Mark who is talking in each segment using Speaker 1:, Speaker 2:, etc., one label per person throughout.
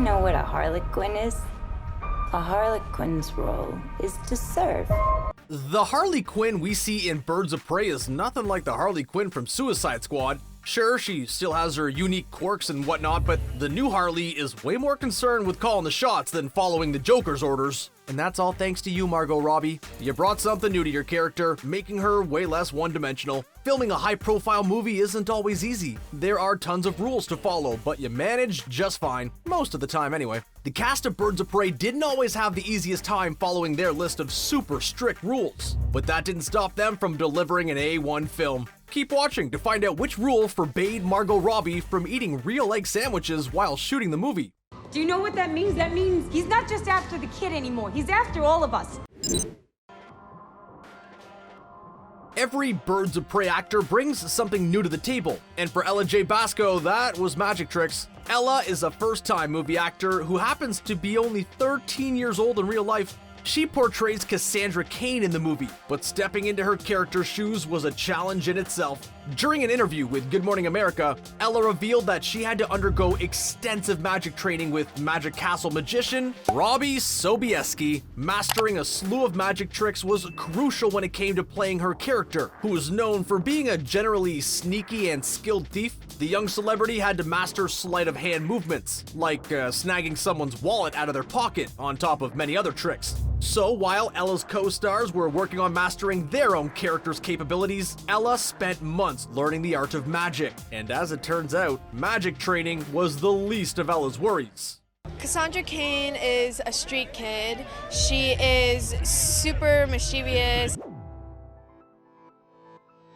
Speaker 1: know what a Harley Quinn is? A Harley Quinn's role is to serve.
Speaker 2: The Harley Quinn we see in Birds of Prey is nothing like the Harley Quinn from Suicide Squad. Sure, she still has her unique quirks and whatnot, but the new Harley is way more concerned with calling the shots than following the Joker's orders. And that's all thanks to you, Margot Robbie. You brought something new to your character, making her way less one-dimensional. Filming a high-profile movie isn't always easy. There are tons of rules to follow, but you manage just fine. Most of the time, anyway. The cast of Birds of Prey didn't always have the easiest time following their list of super strict rules, but that didn't stop them from delivering an A1 film. Keep watching to find out which rule forbade Margot Robbie from eating real egg sandwiches while shooting the movie.
Speaker 3: Do you know what that means? That means he's not just after the kid anymore. He's after all of us.
Speaker 2: Every Birds of Prey actor brings something new to the table, and for Ella J. Basco, that was magic tricks. Ella is a first-time movie actor who happens to be only 13 years old in real life. She portrays Cassandra Cain in the movie, but stepping into her character's shoes was a challenge in itself. During an interview with Good Morning America, Ella revealed that she had to undergo extensive magic training with Magic Castle magician Robbie Sobieski. Mastering a slew of magic tricks was crucial when it came to playing her character, who was known for being a generally sneaky and skilled thief. The young celebrity had to master sleight of hand movements, like snagging someone's wallet out of their pocket, on top of many other tricks. So while Ella's co-stars were working on mastering their own characters' capabilities, Ella spent months learning the art of magic. And as it turns out, magic training was the least of Ella's worries.
Speaker 4: Cassandra Cain is a street kid. She is super mischievous.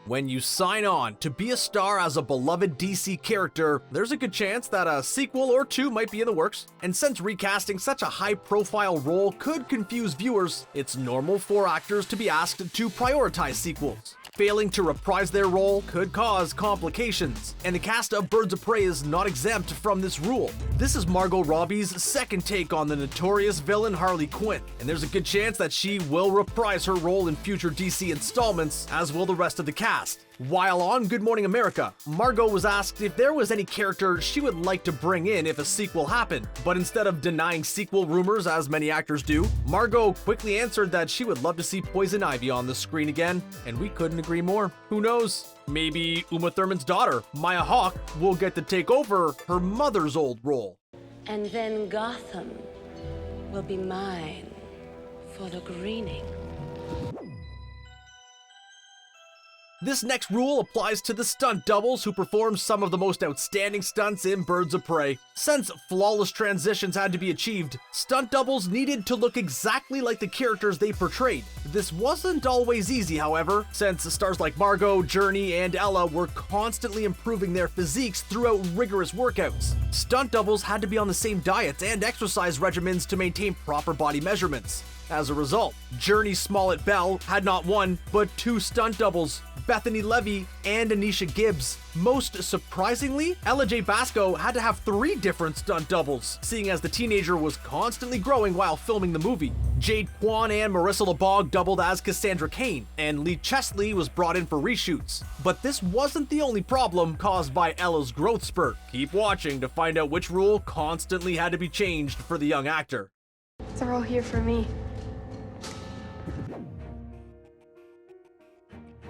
Speaker 2: When you sign on to be a star as a beloved DC character, there's a good chance that a sequel or two might be in the works. And since recasting such a high-profile role could confuse viewers, it's normal for actors to be asked to prioritize sequels. Failing to reprise their role could cause complications, and the cast of Birds of Prey is not exempt from this rule. This is Margot Robbie's second take on the notorious villain Harley Quinn, and there's a good chance that she will reprise her role in future DC installments, as will the rest of the cast. While on Good Morning America, Margot was asked if there was any character she would like to bring in if a sequel happened, but instead of denying sequel rumors as many actors do, Margot quickly answered that she would love to see Poison Ivy on the screen again, and we couldn't agree more. Who knows? Maybe Uma Thurman's daughter, Maya Hawke, will get to take over her mother's old role.
Speaker 5: And then Gotham will be mine for the greening.
Speaker 2: This next rule applies to the stunt doubles who perform some of the most outstanding stunts in Birds of Prey. Since flawless transitions had to be achieved, stunt doubles needed to look exactly like the characters they portrayed. This wasn't always easy, however, since stars like Margot, Journey, and Ella were constantly improving their physiques throughout rigorous workouts. Stunt doubles had to be on the same diets and exercise regimens to maintain proper body measurements. As a result, Journey Smollett Bell had not one, but two stunt doubles, Bethany Levy and Anisha Gibbs. Most surprisingly, Ella J. Basco had to have 3 different stunt doubles, seeing as the teenager was constantly growing while filming the movie. Jade Kwan and Marissa LeBog doubled as Cassandra Cain, and Lee Chesley was brought in for reshoots. But this wasn't the only problem caused by Ella's growth spurt. Keep watching to find out which rule constantly had to be changed for the young actor.
Speaker 4: They're all here for me.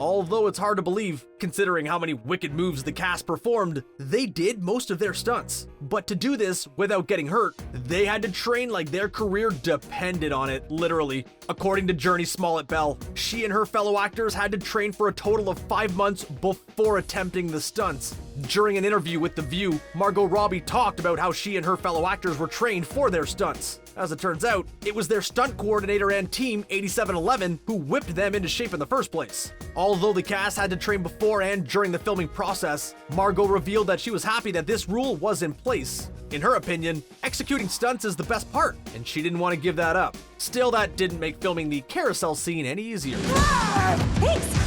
Speaker 2: Although it's hard to believe, considering how many wicked moves the cast performed, they did most of their stunts. But to do this without getting hurt, they had to train like their career depended on it, literally. According to Journey Smollett Bell, she and her fellow actors had to train for a total of 5 months before attempting the stunts. During an interview with The View, Margot Robbie talked about how she and her fellow actors were trained for their stunts. As it turns out, it was their stunt coordinator and team, 8711, who whipped them into shape in the first place. Although the cast had to train before and during the filming process, Margot revealed that she was happy that this rule was in place. In her opinion, executing stunts is the best part, and she didn't want to give that up. Still, that didn't make filming the carousel scene any easier.
Speaker 3: Thanks!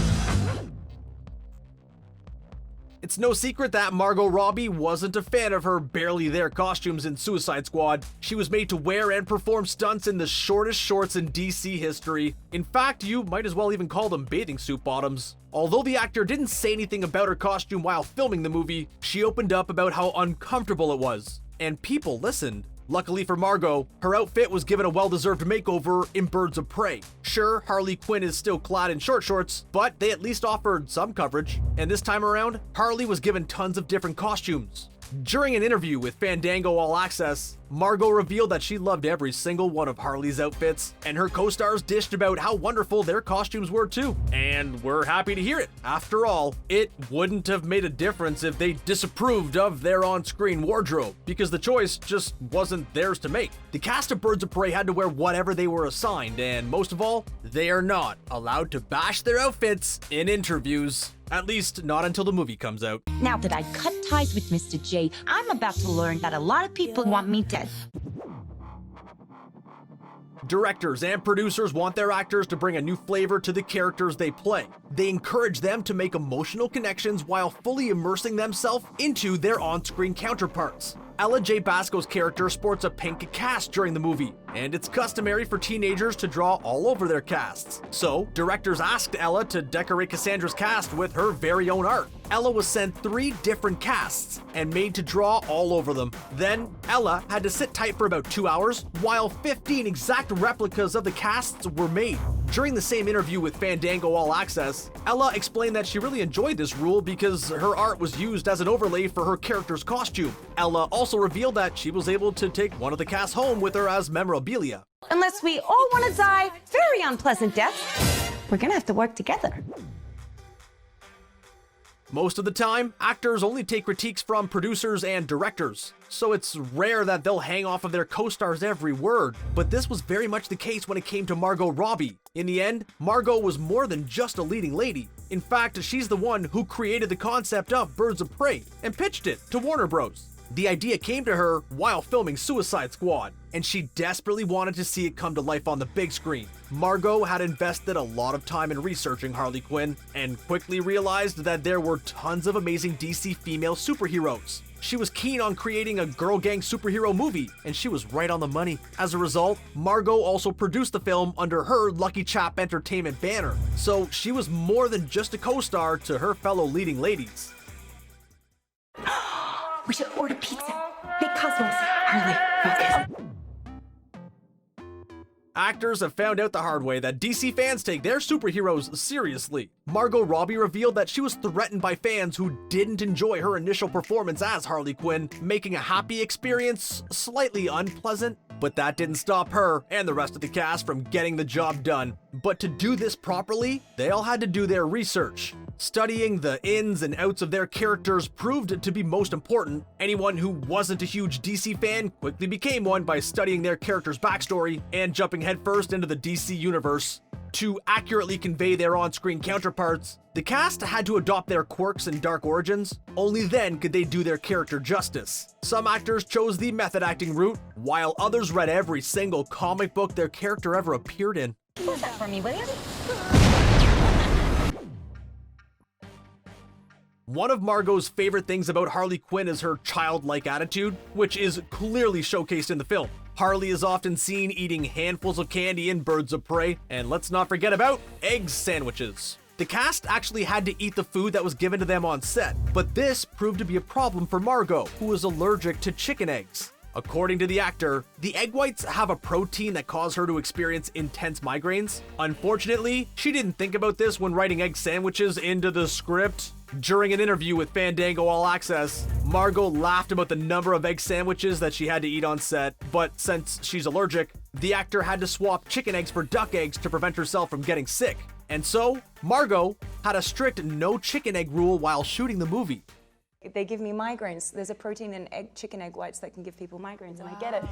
Speaker 2: It's no secret that Margot Robbie wasn't a fan of her barely there costumes in Suicide Squad. She was made to wear and perform stunts in the shortest shorts in DC history. In fact, you might as well even call them bathing suit bottoms. Although the actor didn't say anything about her costume while filming the movie, she opened up about how uncomfortable it was. And people listened. Luckily for Margot, her outfit was given a well-deserved makeover in Birds of Prey. Sure, Harley Quinn is still clad in short shorts, but they at least offered some coverage. And this time around, Harley was given tons of different costumes. During an interview with Fandango All Access, Margot revealed that she loved every single one of Harley's outfits, and her co-stars dished about how wonderful their costumes were too. And we're happy to hear it. After all, it wouldn't have made a difference if they disapproved of their on-screen wardrobe, because the choice just wasn't theirs to make. The cast of Birds of Prey had to wear whatever they were assigned, and most of all, they are not allowed to bash their outfits in interviews. At least not until the movie comes out.
Speaker 6: Now that I cut ties with Mr. J, I'm about to learn that a lot of people want me dead.
Speaker 2: Directors and producers want their actors to bring a new flavor to the characters they play. They encourage them to make emotional connections while fully immersing themselves into their on-screen counterparts. Ella J. Basco's character sports a pink cast during the movie, and it's customary for teenagers to draw all over their casts. So, directors asked Ella to decorate Cassandra's cast with her very own art. Ella was sent 3 different casts and made to draw all over them. Then, Ella had to sit tight for about 2 hours while 15 exact replicas of the casts were made. During the same interview with Fandango All Access, Ella explained that she really enjoyed this rule because her art was used as an overlay for her character's costume. Ella also revealed that she was able to take one of the casts home with her as memorabilia.
Speaker 3: Unless we all want to die very unpleasant deaths, we're gonna have to work together.
Speaker 2: Most of the time, actors only take critiques from producers and directors, so it's rare that they'll hang off of their co-stars' every word. But this was very much the case when it came to Margot Robbie. In the end, Margot was more than just a leading lady. In fact, she's the one who created the concept of Birds of Prey and pitched it to Warner Bros. The idea came to her while filming Suicide Squad, and she desperately wanted to see it come to life on the big screen. Margot had invested a lot of time in researching Harley Quinn, and quickly realized that there were tons of amazing DC female superheroes. She was keen on creating a girl gang superhero movie, and she was right on the money. As a result, Margot also produced the film under her Lucky Chap Entertainment banner, so she was more than just a co-star to her fellow leading ladies.
Speaker 6: We should order pizza. Big Cosmos. Harley, focus.
Speaker 2: Actors have found out the hard way that DC fans take their superheroes seriously. Margot Robbie revealed that she was threatened by fans who didn't enjoy her initial performance as Harley Quinn, making a happy experience slightly unpleasant. But that didn't stop her and the rest of the cast from getting the job done. But to do this properly, they all had to do their research. Studying the ins and outs of their characters proved to be most important. Anyone who wasn't a huge DC fan quickly became one by studying their character's backstory and jumping headfirst into the DC universe. To accurately convey their on-screen counterparts, the cast had to adopt their quirks and dark origins. Only then could they do their character justice. Some actors chose the method acting route, while others read every single comic book their character ever appeared in.
Speaker 6: Who's that for me, William?
Speaker 2: One of Margot's favorite things about Harley Quinn is her childlike attitude, which is clearly showcased in the film. Harley is often seen eating handfuls of candy in Birds of Prey, and let's not forget about egg sandwiches. The cast actually had to eat the food that was given to them on set, but this proved to be a problem for Margot, who was allergic to chicken eggs. According to the actor, the egg whites have a protein that caused her to experience intense migraines. Unfortunately, she didn't think about this when writing egg sandwiches into the script. During an interview with Fandango All Access, Margot laughed about the number of egg sandwiches that she had to eat on set, but since she's allergic, the actor had to swap chicken eggs for duck eggs to prevent herself from getting sick. And so, Margot had a strict no chicken egg rule while shooting the movie.
Speaker 3: They give me migraines. There's a protein in chicken egg whites that can give people migraines, and I get it.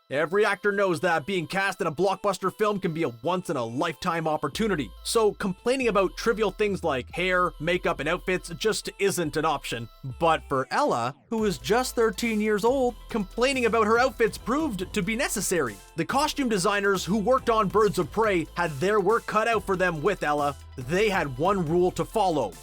Speaker 2: Every actor knows that being cast in a blockbuster film can be a once-in-a-lifetime opportunity, so complaining about trivial things like hair, makeup, and outfits just isn't an option. But for Ella, who is just 13 years old, complaining about her outfits proved to be necessary. The costume designers who worked on Birds of Prey had their work cut out for them with Ella. They had one rule to follow: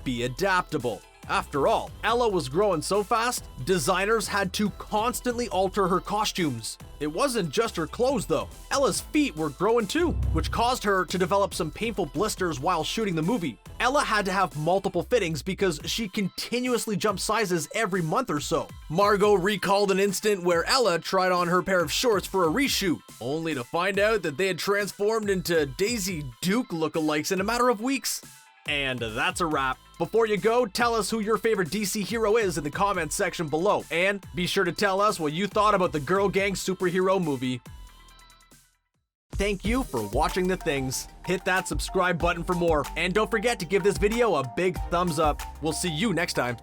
Speaker 2: be adaptable. After all, Ella was growing so fast, designers had to constantly alter her costumes. It wasn't just her clothes though. Ella's feet were growing too, which caused her to develop some painful blisters while shooting the movie. Ella had to have multiple fittings because she continuously jumped sizes every month or so. Margot recalled an instant where Ella tried on her pair of shorts for a reshoot, only to find out that they had transformed into Daisy Duke lookalikes in a matter of weeks. And that's a wrap. Before you go, tell us who your favorite DC hero is in the comments section below, and be sure to tell us what you thought about the Girl Gang superhero movie. Thank you for watching The Things. Hit that subscribe button for more, and don't forget to give this video a big thumbs up. We'll see you next time.